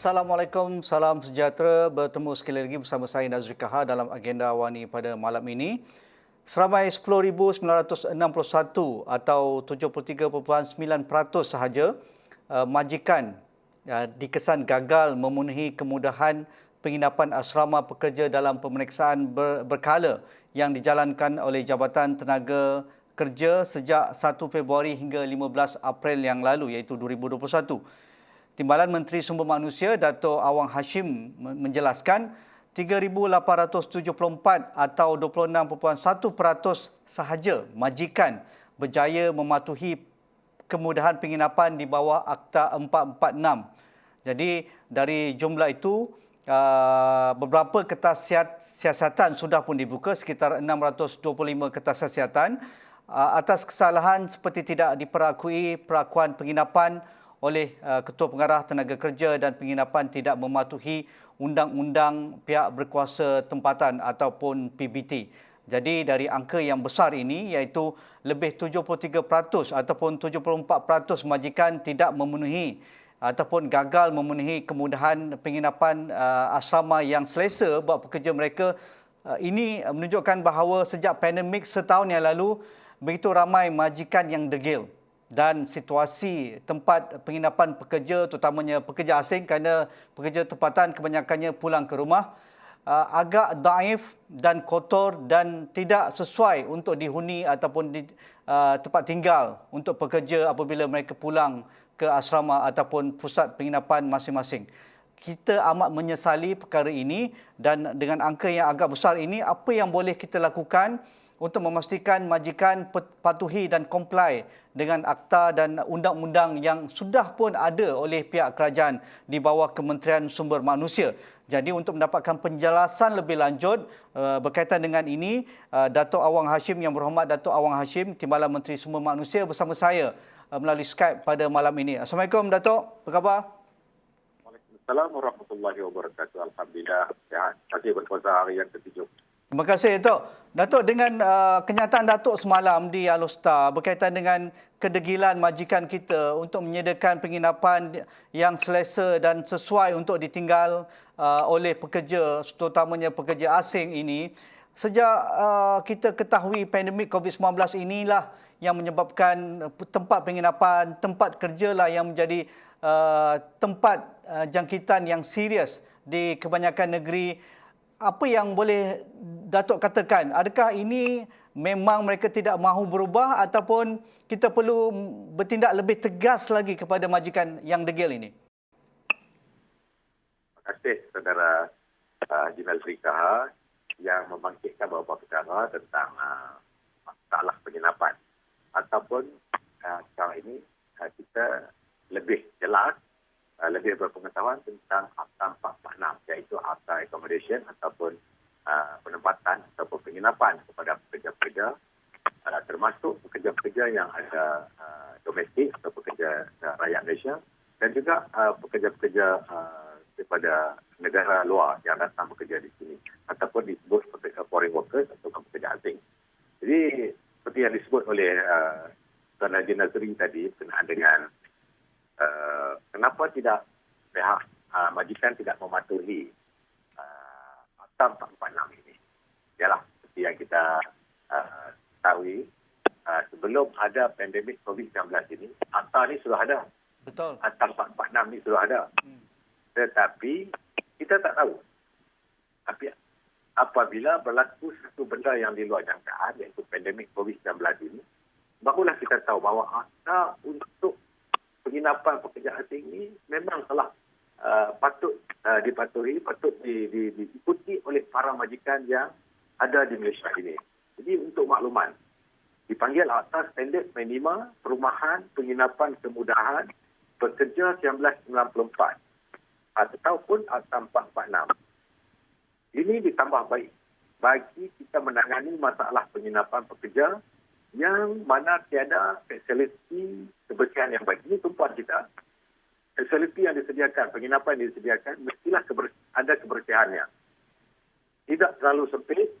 Assalamualaikum, salam sejahtera. Bertemu sekali lagi bersama saya Nazri Kahar dalam agenda Wani pada malam ini. Seramai 10,961 atau 73.9% sahaja majikan dikesan gagal memenuhi kemudahan penginapan asrama pekerja dalam pemeriksaan berkala yang dijalankan oleh Jabatan Tenaga Kerja sejak 1 Februari hingga 15 April yang lalu iaitu 2021. Timbalan Menteri Sumber Manusia Dato' Awang Hashim menjelaskan 3,874 atau 26.1% sahaja majikan berjaya mematuhi kemudahan penginapan di bawah Akta 446. Jadi dari jumlah itu beberapa kertas siasatan sudah pun dibuka, sekitar 625 kertas siasatan atas kesalahan seperti tidak diperakui perakuan penginapan oleh Ketua Pengarah Tenaga Kerja dan Penginapan tidak mematuhi Undang-Undang Pihak Berkuasa Tempatan ataupun PBT. Jadi dari angka yang besar ini iaitu lebih 73% ataupun 74% majikan tidak memenuhi ataupun gagal memenuhi kemudahan penginapan asrama yang selesa buat pekerja mereka. Ini menunjukkan bahawa sejak pandemik setahun yang lalu begitu ramai majikan yang degil. Dan situasi tempat penginapan pekerja, terutamanya pekerja asing kerana pekerja tempatan kebanyakannya pulang ke rumah, agak daif dan kotor dan tidak sesuai untuk dihuni ataupun di tempat tinggal untuk pekerja apabila mereka pulang ke asrama ataupun pusat penginapan masing-masing. Kita amat menyesali perkara ini dan dengan angka yang agak besar ini, apa yang boleh kita lakukan untuk memastikan majikan patuhi dan comply dengan akta dan undang-undang yang sudah pun ada oleh pihak kerajaan di bawah Kementerian Sumber Manusia. Jadi untuk mendapatkan penjelasan lebih lanjut berkaitan dengan ini, Dato' Awang Hashim, Yang Berhormat Dato' Awang Hashim, Timbalan Menteri Sumber Manusia bersama saya melalui Skype pada malam ini. Assalamualaikum Dato', apa khabar? Waalaikumsalam warahmatullahi wabarakatuh. Alhamdulillah, sihat. Kasih berpuasa hari yang ke-7. Terima kasih, Datuk. Datuk, dengan kenyataan Datuk semalam di Alostar berkaitan dengan kedegilan majikan kita untuk menyediakan penginapan yang selesa dan sesuai untuk ditinggal oleh pekerja, terutamanya pekerja asing ini, sejak kita ketahui pandemik COVID-19 inilah yang menyebabkan tempat penginapan, tempat kerjalah yang menjadi tempat jangkitan yang serius di kebanyakan negeri. Apa yang boleh Datuk katakan? Adakah ini memang mereka tidak mahu berubah ataupun kita perlu bertindak lebih tegas lagi kepada majikan yang degil ini? Terima kasih saudara Haji Nazri Kahar yang membangkitkan beberapa perkara tentang masalah penginapan. Ataupun sekarang ini kita lebih jelas, lebih berpengetahuan tentang Akta 446, iaitu Akta Accommodation ataupun penempatan ataupun penginapan kepada pekerja-pekerja, termasuk pekerja-pekerja yang ada domestik atau pekerja rakyat Malaysia dan juga pekerja-pekerja daripada negara luar yang datang bekerja di sini ataupun disebut foreign workers atau pekerja asing. Jadi seperti yang disebut oleh Tuan Haji Nazri tadi berkenaan dengan kenapa tidak pihak majikan tidak mematuhi Akta 446 ini. Ialah seperti yang kita ketahui, sebelum ada pandemik COVID-19 ini, Akta ini sudah ada. Betul. Akta 446 ini sudah ada. Tetapi kita tak tahu. Tapi apabila berlaku satu benda yang di luar jangkaan, iaitu pandemik COVID-19 ini, barulah kita tahu bahawa Akta untuk penginapan pekerja asing ini memang telah patut dipatuhi, patut diikuti oleh para majikan yang ada di Malaysia ini. Jadi untuk makluman, dipanggil Akta Standard Minima Perumahan Penginapan Kemudahan Pekerja 1994 ataupun Akta 446. Ini ditambah baik bagi kita menangani masalah penginapan pekerja yang mana tiada fasiliti kebersihan yang baik. Ini tumpuan kita. Fasiliti yang disediakan, penginapan yang disediakan, mestilah ada kebersihannya. Tidak terlalu sempit,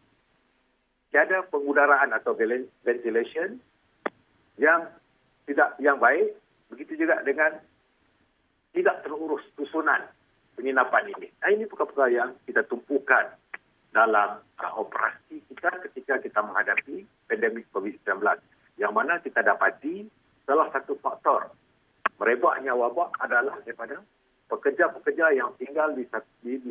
tiada pengudaraan atau ventilation yang baik. Begitu juga dengan tidak terurus susunan penginapan ini. Ini perkara yang kita tumpukan dalam operasi kita ketika kita menghadapi pandemik COVID-19. Yang mana kita dapati salah satu faktor merebaknya wabak adalah daripada pekerja-pekerja yang tinggal di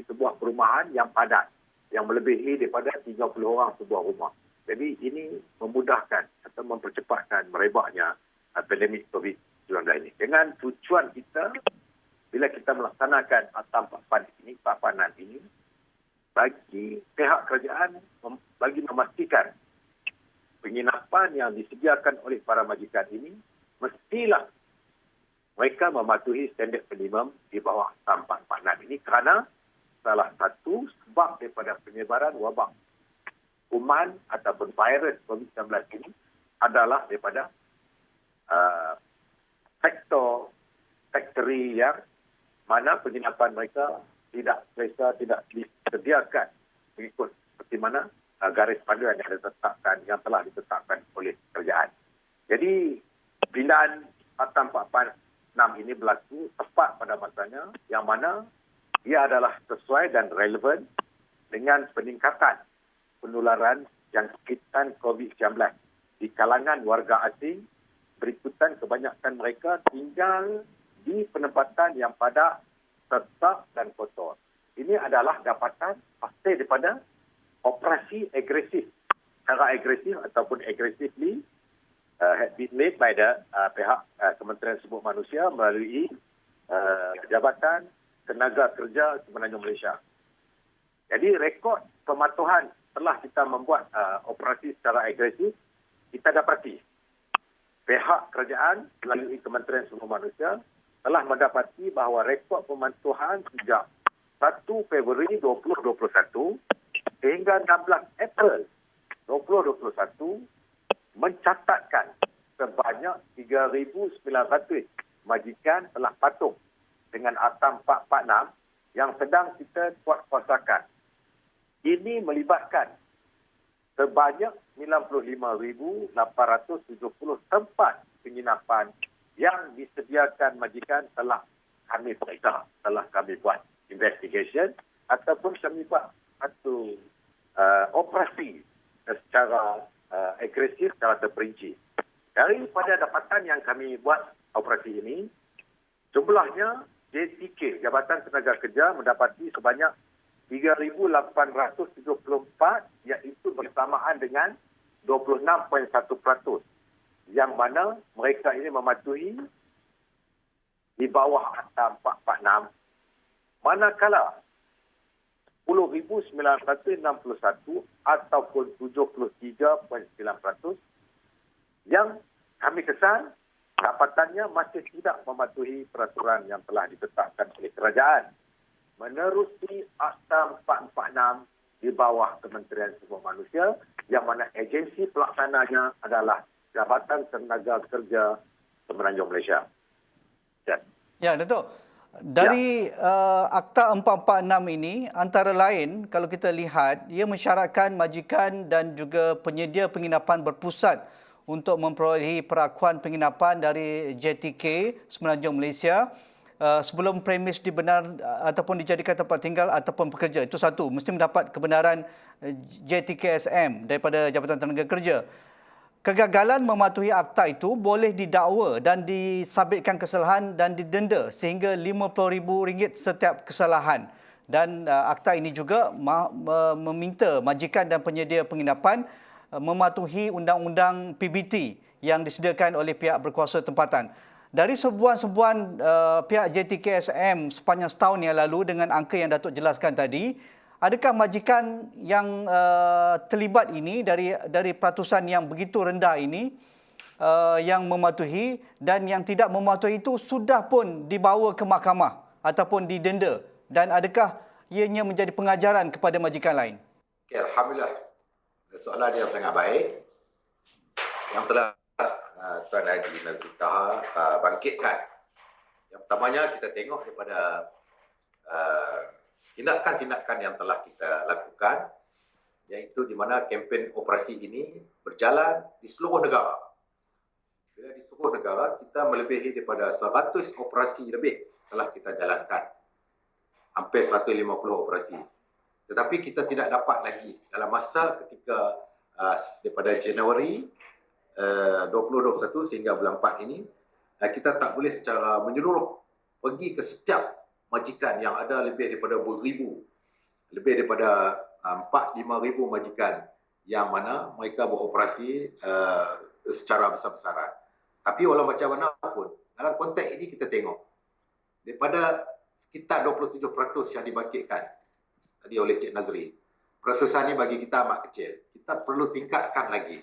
sebuah perumahan yang padat, yang melebihi daripada 30 orang sebuah rumah. Jadi ini memudahkan atau mempercepatkan merebaknya pandemik COVID-19 ini. Dengan tujuan kita, bila kita melaksanakan Akta 446 ini, bagi pihak kerajaan bagi memastikan penginapan yang disediakan oleh para majikan ini mestilah mereka mematuhi standard minimum di bawah Akta 446 ini kerana salah satu sebab daripada penyebaran wabak kuman ataupun virus COVID-19 ini adalah daripada sektor factory yang mana penginapan mereka tidak disediakan mengikut seperti mana garis panduan yang telah ditetapkan oleh kerajaan. Jadi binaan Akta 446 ini berlaku tepat pada masanya yang mana ia adalah sesuai dan relevan dengan peningkatan penularan jangkitan COVID-19 di kalangan warga asing berikutan kebanyakan mereka tinggal di penempatan yang padat, tetap dan kotor. Ini adalah dapatan pasti daripada operasi agresif. Secara agresif ataupun aggressively had been made by the pihak Kementerian Sumber Manusia melalui Jabatan Tenaga Kerja Semenanjung Malaysia. Jadi rekod pematuhan setelah kita membuat operasi secara agresif, kita dapati pihak kerajaan melalui Kementerian Sumber Manusia telah mendapati bahawa rekod pematuhan sejak 1 Februari 2021 sehingga 16 April 2021 mencatatkan sebanyak 3,900 majikan telah patuh dengan Akta 446 yang sedang kita kuatkuasakan. Ini melibatkan sebanyak 95,870 tempat penginapan yang disediakan majikan telah kami periksa, telah kami buat investigation ataupun kami buat satu operasi secara agresif, secara terperinci. Daripada dapatan yang kami buat operasi ini, jumlahnya JTK, Jabatan Tenaga Kerja, mendapati sebanyak 3,874 iaitu bersamaan dengan 26.1%. Yang mana mereka ini mematuhi di bawah Akta 446. Manakala 10,961 ataupun 73.9% yang kami kesan dapatannya masih tidak mematuhi peraturan yang telah ditetapkan oleh kerajaan menerusi Akta 446 di bawah Kementerian Sumber Manusia yang mana agensi pelaksananya adalah Jabatan Tenaga Kerja Semenanjung Malaysia. Ya, Datuk. Dari Akta 446 ini, antara lain kalau kita lihat, ia mensyaratkan majikan dan juga penyedia penginapan berpusat untuk memperolehi perakuan penginapan dari JTK Semenanjung Malaysia sebelum premis dibenar ataupun dijadikan tempat tinggal ataupun pekerja. Itu satu, mesti mendapat kebenaran JTKSM daripada Jabatan Tenaga Kerja. Kegagalan mematuhi akta itu boleh didakwa dan disabitkan kesalahan dan didenda sehingga RM50,000 setiap kesalahan. Dan akta ini juga meminta majikan dan penyedia penginapan mematuhi undang-undang PBT yang disediakan oleh pihak berkuasa tempatan. Dari sebuan-sebuan pihak JTKSM sepanjang setahun yang lalu dengan angka yang Datuk jelaskan tadi, adakah majikan yang terlibat ini dari peratusan yang begitu rendah ini yang mematuhi dan yang tidak mematuhi itu sudah pun dibawa ke mahkamah ataupun didenda, dan adakah ianya menjadi pengajaran kepada majikan lain? Okay, Alhamdulillah. Soalan yang sangat baik yang telah Tuan Haji Nazri Taha bangkitkan. Yang pertamanya kita tengok daripada tindakan-tindakan yang telah kita lakukan, iaitu di mana kempen operasi ini berjalan di seluruh negara. Bila di seluruh negara, kita melebihi daripada 100 operasi lebih telah kita jalankan. hampir 150 operasi. Tetapi kita tidak dapat lagi dalam masa ketika daripada Januari 2021 sehingga bulan 4 ini, kita tak boleh secara menyeluruh pergi ke setiap majikan yang ada lebih daripada beribu, lebih daripada 4-5 ribu majikan yang mana mereka beroperasi secara besar-besaran. Tapi walau macam mana pun, dalam konteks ini kita tengok daripada sekitar 27% yang dibangkitkan tadi oleh Cik Nazri, peratusan ini bagi kita amat kecil. Kita perlu tingkatkan lagi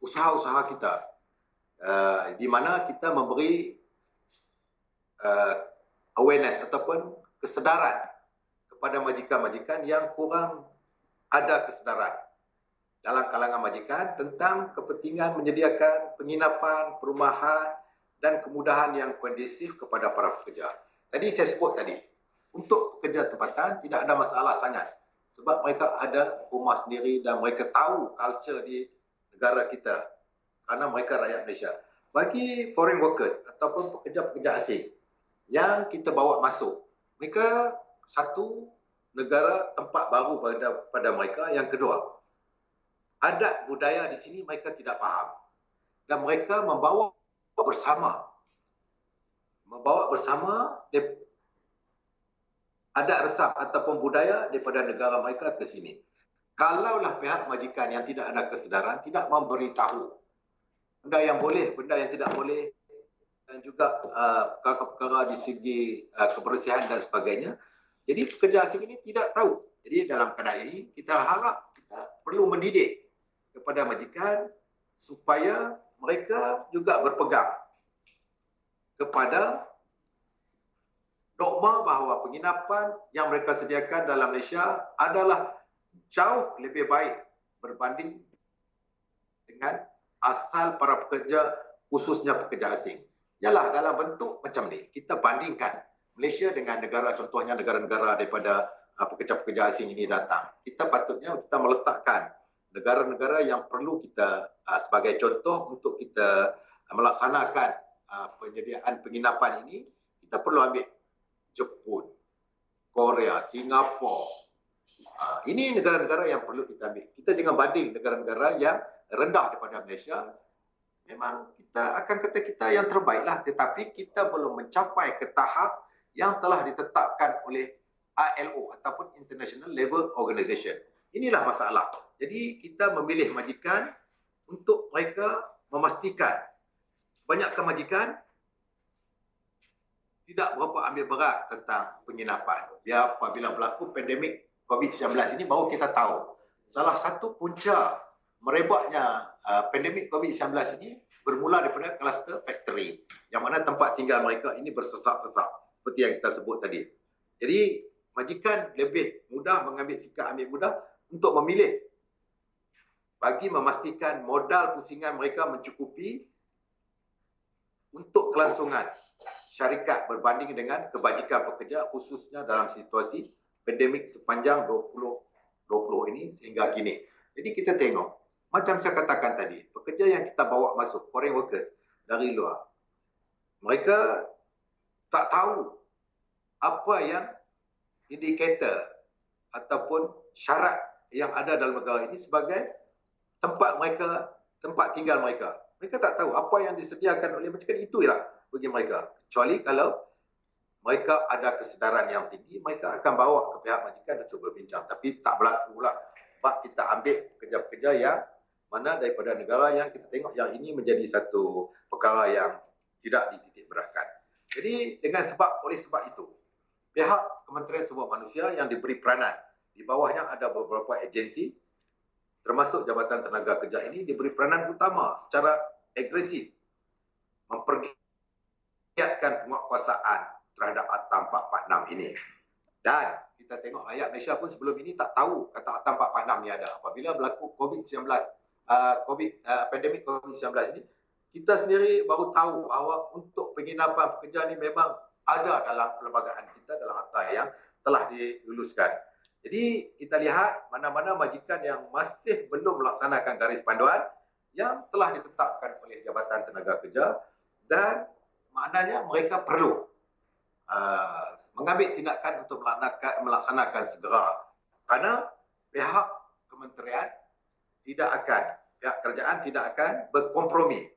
usaha-usaha kita di mana kita memberi awareness ataupun kesedaran kepada majikan-majikan yang kurang ada kesedaran dalam kalangan majikan tentang kepentingan menyediakan penginapan, perumahan dan kemudahan yang kondusif kepada para pekerja. Tadi saya sebut tadi, untuk pekerja tempatan tidak ada masalah sangat sebab mereka ada rumah sendiri dan mereka tahu culture di negara kita kerana mereka rakyat Malaysia. Bagi foreign workers ataupun pekerja-pekerja asing yang kita bawa masuk, mereka satu, negara tempat baru pada mereka. Yang kedua, adat budaya di sini mereka tidak faham dan mereka membawa bersama adat resam ataupun budaya daripada negara mereka ke sini. Kalaulah pihak majikan yang tidak ada kesedaran tidak memberitahu benda yang boleh, benda yang tidak boleh dan juga perkara-perkara di segi kebersihan dan sebagainya, jadi pekerja asing ini tidak tahu. Jadi dalam keadaan ini kita harap kita perlu mendidik kepada majikan supaya mereka juga berpegang kepada dogma bahawa penginapan yang mereka sediakan dalam Malaysia adalah jauh lebih baik berbanding dengan asal para pekerja, khususnya pekerja asing. Yalah, dalam bentuk macam ni, kita bandingkan Malaysia dengan negara, contohnya negara-negara daripada pekerja-pekerja asing ini datang. Kita patutnya kita meletakkan negara-negara yang perlu kita sebagai contoh untuk kita melaksanakan penyediaan penginapan ini. Kita perlu ambil Jepun, Korea, Singapura. Ini negara-negara yang perlu kita ambil. Kita jangan banding negara-negara yang rendah daripada Malaysia. Memang kita akan kata kita yang terbaiklah, tetapi kita belum mencapai ke tahap yang telah ditetapkan oleh ILO ataupun International Labour Organization. Inilah masalah. Jadi kita memilih majikan untuk mereka memastikan banyakkan majikan tidak berapa ambil berat tentang penginapan. Biar apabila berlaku pandemik COVID-19 ini baru kita tahu. Salah satu punca merebaknya pandemik COVID-19 ini bermula daripada kluster factory yang mana tempat tinggal mereka ini bersesak-sesak seperti yang kita sebut tadi. Jadi majikan lebih mudah mengambil sikap ambil mudah untuk memilih bagi memastikan modal pusingan mereka mencukupi untuk kelangsungan syarikat berbanding dengan kebajikan pekerja khususnya dalam situasi pandemik sepanjang 2020 ini sehingga kini. Jadi kita tengok, macam saya katakan tadi, pekerja yang kita bawa masuk, foreign workers dari luar, mereka tak tahu apa yang indikator ataupun syarat yang ada dalam negara ini sebagai tempat mereka, tempat tinggal mereka. Mereka tak tahu apa yang disediakan oleh majikan itu ialah bagi mereka. Kecuali kalau mereka ada kesedaran yang tinggi, mereka akan bawa ke pihak majikan untuk berbincang. Tapi tak berlaku pula. Sebab kita ambil pekerja-pekerja yang mana daripada negara yang kita tengok yang ini menjadi satu perkara yang tidak dititik beratkan. Jadi oleh sebab itu, pihak Kementerian Sumber Manusia yang diberi peranan, di bawahnya ada beberapa agensi, termasuk Jabatan Tenaga Kerja ini diberi peranan utama secara agresif mempergiatkan penguatkuasaan terhadap Akta 446 ini. Dan kita tengok rakyat Malaysia pun sebelum ini tak tahu kata Akta 446 ni ada. Apabila berlaku COVID-19, pandemik COVID-19 ini, kita sendiri baru tahu bahawa untuk penginapan pekerja ni memang ada dalam perlembagaan kita dalam akta yang telah diluluskan. Jadi kita lihat mana-mana majikan yang masih belum melaksanakan garis panduan yang telah ditetapkan oleh Jabatan Tenaga Kerja dan maknanya mereka perlu mengambil tindakan untuk melaksanakan segera. Kerana pihak kementerian pihak kerajaan tidak akan berkompromi.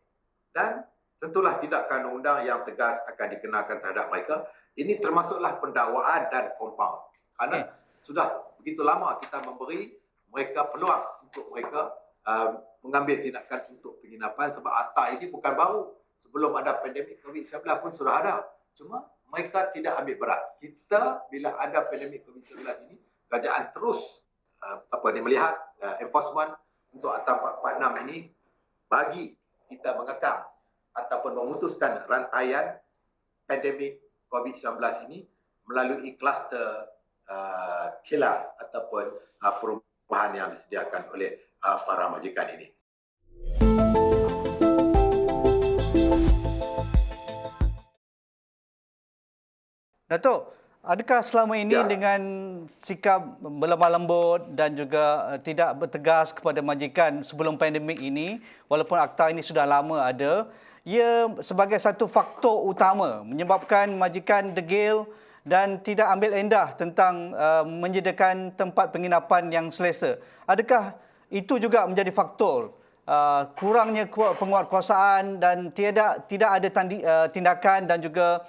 Dan tentulah tindakan undang yang tegas akan dikenakan terhadap mereka. Ini termasuklah pendakwaan dan kompaun. Kerana sudah begitu lama kita memberi mereka peluang untuk mereka mengambil tindakan untuk penginapan, sebab akta ini bukan baru. Sebelum ada pandemik COVID-19 pun sudah ada. Cuma mereka tidak ambil berat. Kita bila ada pandemik COVID-19 ini, kerajaan terus melihat enforcement untuk Akta 446 ini bagi kita mengekang ataupun memutuskan rantaian pandemik COVID-19 ini melalui kluster kilang ataupun perubahan yang disediakan oleh para majikan ini. Datuk, adakah selama ini dengan sikap berlemah lembut dan juga tidak bertegas kepada majikan sebelum pandemik ini, walaupun akta ini sudah lama ada, ia sebagai satu faktor utama menyebabkan majikan degil dan tidak ambil endah tentang menyediakan tempat penginapan yang selesa? Adakah itu juga menjadi faktor kurangnya penguatkuasaan dan tidak ada tindakan dan juga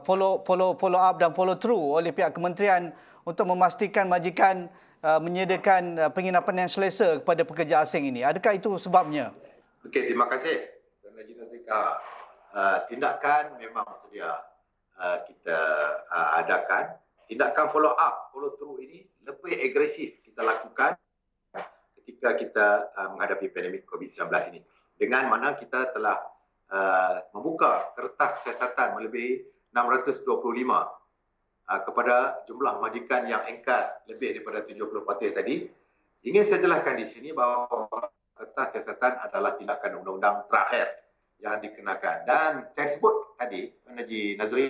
follow up dan follow through oleh pihak kementerian untuk memastikan majikan menyediakan penginapan yang selesa kepada pekerja asing ini? Adakah itu sebabnya? Okey, terima kasih Tuan Haji Nazrika. Tindakan memang sedia kita adakan. Tindakan follow up, follow through ini lebih agresif kita lakukan ketika kita menghadapi pandemik COVID-19 ini. Dengan mana kita telah membuka kertas siasatan melebihi 625 kepada jumlah majikan yang angkat lebih daripada 70 parti tadi. Ingin saya jelaskan di sini bahawa kertas siasatan adalah tindakan undang-undang terakhir yang dikenakan. Dan saya sebut tadi, Tuan Haji Nazri,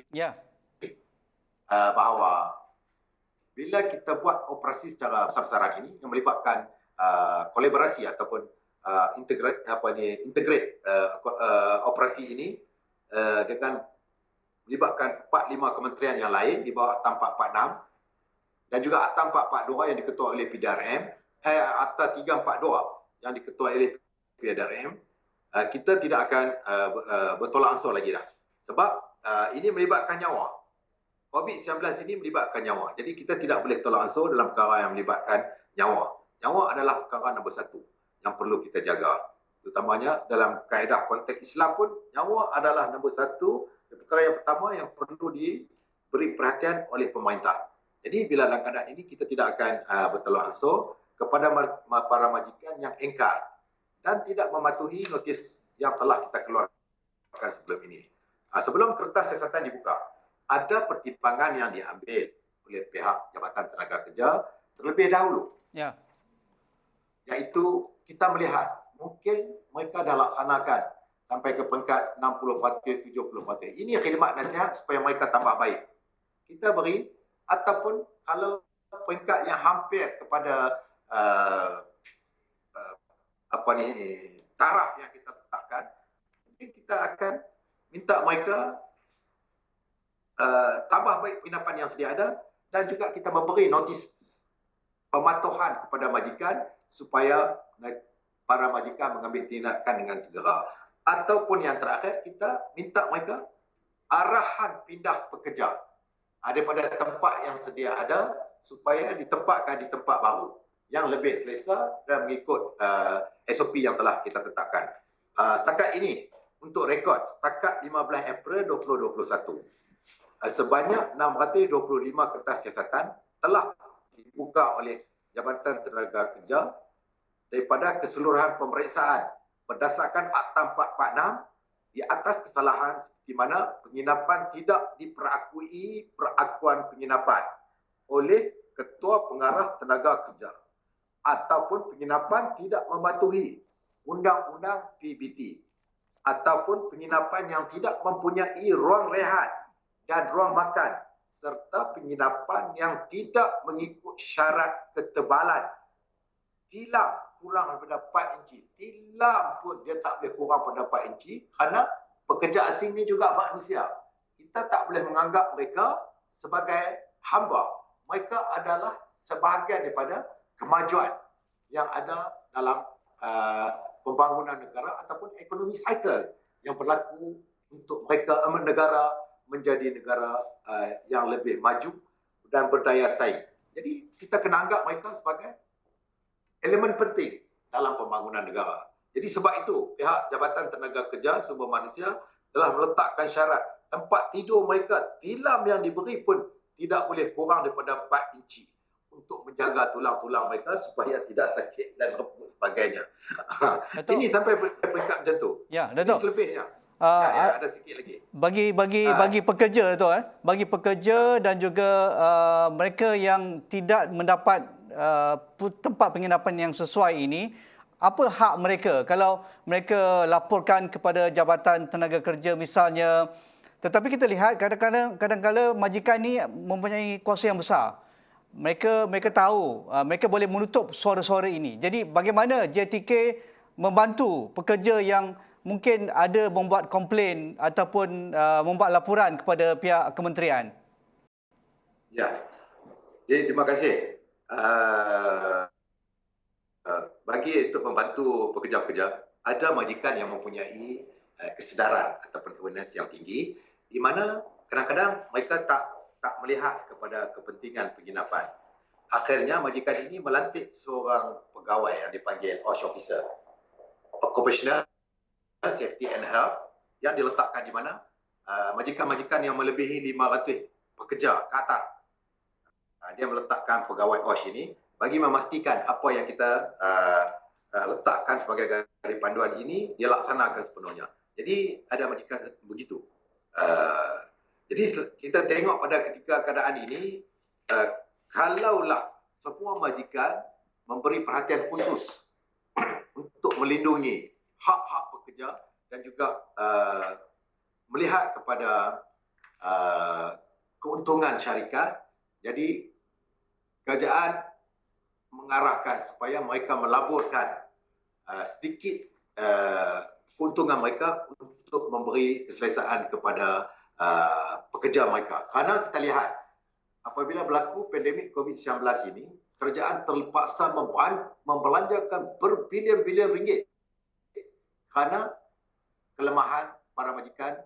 bahawa bila kita buat operasi secara besar-besaran ini yang melibatkan kolaborasi ataupun integrate operasi ini dengan melibatkan 4-5 kementerian yang lain di bawah Akta 446 dan juga Akta 442 yang diketuai oleh PDRM, Akta 342 yang diketuai oleh PDRM, kita tidak akan bertolak ansur lagi dah. Sebab ini melibatkan nyawa. COVID-19 ini melibatkan nyawa. Jadi kita tidak boleh tolak ansur dalam perkara yang melibatkan nyawa. Nyawa adalah perkara nombor satu yang perlu kita jaga. Terutamanya dalam kaedah konteks Islam pun, nyawa adalah nombor satu, perkara yang pertama yang perlu diberi perhatian oleh pemerintah. Jadi bila dalam keadaan ini kita tidak akan bertolak ansur kepada para majikan yang engkar dan tidak mematuhi notis yang telah kita keluarkan sebelum ini. Sebelum kertas siasatan dibuka, ada pertimbangan yang diambil oleh pihak Jabatan Tenaga Kerja terlebih dahulu. Iaitu kita melihat mungkin mereka dah laksanakan sampai ke peringkat 60 parti, 70 parti. Ini khidmat nasihat supaya mereka tambah baik. Kita beri, ataupun kalau peringkat yang hampir kepada taraf yang kita tetapkan, mungkin kita akan minta mereka tambah baik penginapan yang sedia ada dan juga kita memberi notis pematuhan kepada majikan supaya para majikan mengambil tindakan dengan segera. Ataupun yang terakhir, kita minta mereka arahan pindah pekerja daripada tempat yang sedia ada supaya ditempatkan di tempat baru yang lebih selesa dan mengikut SOP yang telah kita tetapkan. Setakat ini, untuk rekod, setakat 15 April 2021, sebanyak 625 kertas siasatan telah dibuka oleh Jabatan Tenaga Kerja daripada keseluruhan pemeriksaan berdasarkan Akta 446 di atas kesalahan seperti mana penginapan tidak diperakui perakuan penginapan oleh Ketua Pengarah Tenaga Kerja ataupun penginapan tidak mematuhi Undang-Undang PBT ataupun penginapan yang tidak mempunyai ruang rehat dan ruang makan serta penginapan yang tidak mengikut syarat ketebalan tilam kurang daripada 4 inci. Tilam pun dia tak boleh kurang pada 4 inci kerana pekerja asing ni juga manusia. Kita kita tak boleh menganggap mereka sebagai hamba. Mereka adalah sebahagian daripada kemajuan yang ada dalam pembangunan negara ataupun ekonomi cycle yang berlaku untuk mereka negara menjadi negara yang lebih maju dan berdaya saing. Jadi kita kena anggap mereka sebagai elemen penting dalam pembangunan negara. Jadi sebab itu pihak Jabatan Tenaga Kerja Sumber Manusia telah meletakkan syarat tempat tidur mereka, tilam yang diberi pun tidak boleh kurang daripada 4 inci untuk menjaga tulang-tulang mereka supaya tidak sakit dan sebagainya. Ini sampai peringkat macam tu. Ya, Ini Dato'. selebihnya. Ada sikit lagi. Bagi pekerja tu bagi pekerja dan juga mereka yang tidak mendapat tempat penginapan yang sesuai ini, apa hak mereka kalau mereka laporkan kepada Jabatan Tenaga Kerja misalnya? Tetapi kita lihat kadang-kadang majikan ni mempunyai kuasa yang besar. Mereka tahu, mereka boleh menutup suara-suara ini. Jadi bagaimana JTK membantu pekerja yang mungkin ada membuat komplain ataupun membuat laporan kepada pihak kementerian? Ya, jadi terima kasih. Bagi untuk membantu pekerja-pekerja, ada majikan yang mempunyai kesedaran ataupun awareness yang tinggi, di mana kadang-kadang mereka tak melihat kepada kepentingan penginapan. Akhirnya majikan ini melantik seorang pegawai yang dipanggil OSH officer, Occupational Safety and Health, yang diletakkan di mana majikan-majikan yang melebihi 500 pekerja ke atas. Dia meletakkan pegawai OSH ini bagi memastikan apa yang kita letakkan sebagai garis panduan ini dilaksanakan sepenuhnya. Jadi ada majikan begitu. Jadi kita tengok pada ketika keadaan ini, kalaulah semua majikan memberi perhatian khusus untuk melindungi hak-hak pekerja dan juga melihat kepada keuntungan syarikat, jadi kerajaan mengarahkan supaya mereka melaburkan sedikit keuntungan mereka untuk memberi keselesaan kepada pekerja mereka. Kerana kita lihat apabila berlaku pandemik COVID-19 ini, kerajaan terpaksa membelanjakan berbilion-bilion ringgit kerana kelemahan para majikan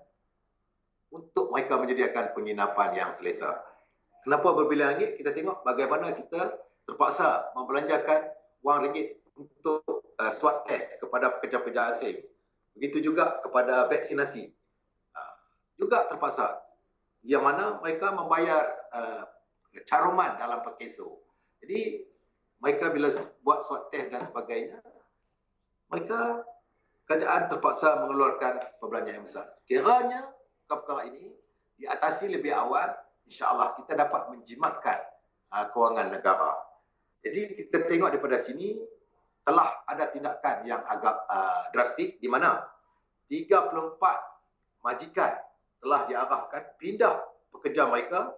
untuk mereka menyediakan penginapan yang selesa. Kenapa berbilion ringgit? Kita tengok bagaimana kita terpaksa membelanjakan wang ringgit untuk swab test kepada pekerja-pekerja asing. Begitu juga kepada vaksinasi. Juga terpaksa. Yang mana mereka membayar caruman dalam perkeso. Jadi mereka bila buat swab test dan sebagainya, mereka kerajaan terpaksa mengeluarkan perbelanjaan yang besar. Sekiranya perkara ini diatasi lebih awal, insya-Allah kita dapat menjimatkan kewangan negara. Jadi kita tengok daripada sini telah ada tindakan yang agak drastik di mana 34 majikan telah diarahkan pindah pekerja mereka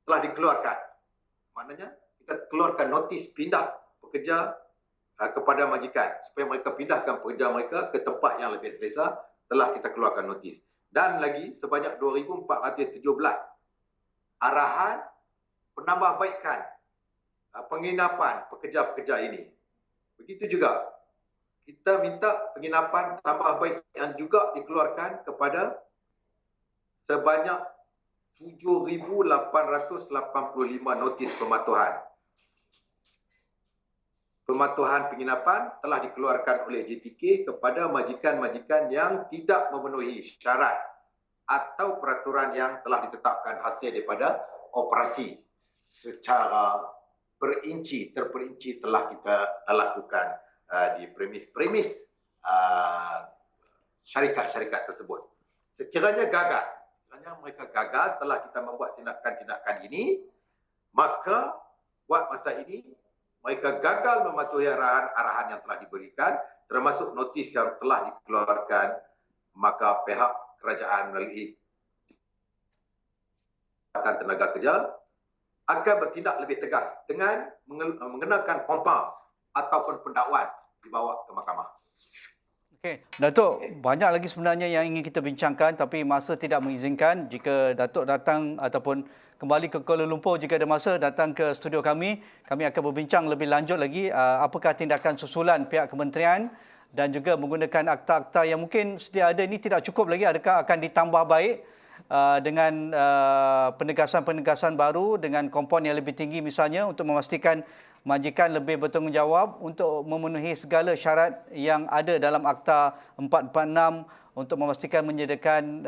telah dikeluarkan. Maknanya kita keluarkan notis pindah pekerja kepada majikan supaya mereka pindahkan pekerja mereka ke tempat yang lebih selesa, telah kita keluarkan notis. Dan lagi sebanyak 2,417 arahan penambahbaikan penginapan pekerja-pekerja ini. Begitu juga kita minta penginapan tambah baik yang juga dikeluarkan kepada sebanyak 7,885 notis pematuhan. Pematuhan penginapan telah dikeluarkan oleh JTK kepada majikan-majikan yang tidak memenuhi syarat atau peraturan yang telah ditetapkan hasil daripada operasi secara terperinci telah kita lakukan di premis-premis syarikat-syarikat tersebut. Sekiranya mereka gagal setelah kita membuat tindakan-tindakan ini, maka buat masa ini mereka gagal mematuhi arahan yang telah diberikan, termasuk notis yang telah dikeluarkan, maka pihak kerajaan melalui Jabatan Tenaga Kerja akan bertindak lebih tegas dengan mengenakan kompaun ataupun pendakwaan dibawa ke mahkamah. Okey, Datuk, banyak lagi sebenarnya yang ingin kita bincangkan tapi masa tidak mengizinkan. Jika Datuk datang ataupun kembali ke Kuala Lumpur jika ada masa datang ke studio kami akan berbincang lebih lanjut lagi apakah tindakan susulan pihak kementerian dan juga menggunakan akta-akta yang mungkin sedia ada ini tidak cukup lagi, adakah akan ditambah baik dengan penegasan-penegasan baru dengan kompon yang lebih tinggi misalnya untuk memastikan majikan lebih bertanggungjawab untuk memenuhi segala syarat yang ada dalam Akta 446 untuk memastikan menyediakan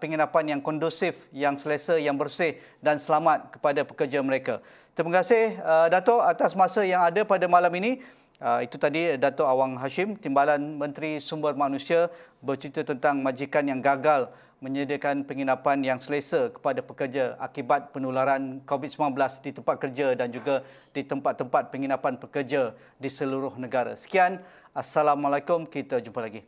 penginapan yang kondusif, yang selesa, yang bersih dan selamat kepada pekerja mereka. Terima kasih Datuk atas masa yang ada pada malam ini. Itu tadi Datuk Awang Hashim, Timbalan Menteri Sumber Manusia, bercerita tentang majikan yang gagal menyediakan penginapan yang selesa kepada pekerja akibat penularan COVID-19 di tempat kerja dan juga di tempat-tempat penginapan pekerja di seluruh negara. Sekian, Assalamualaikum, kita jumpa lagi.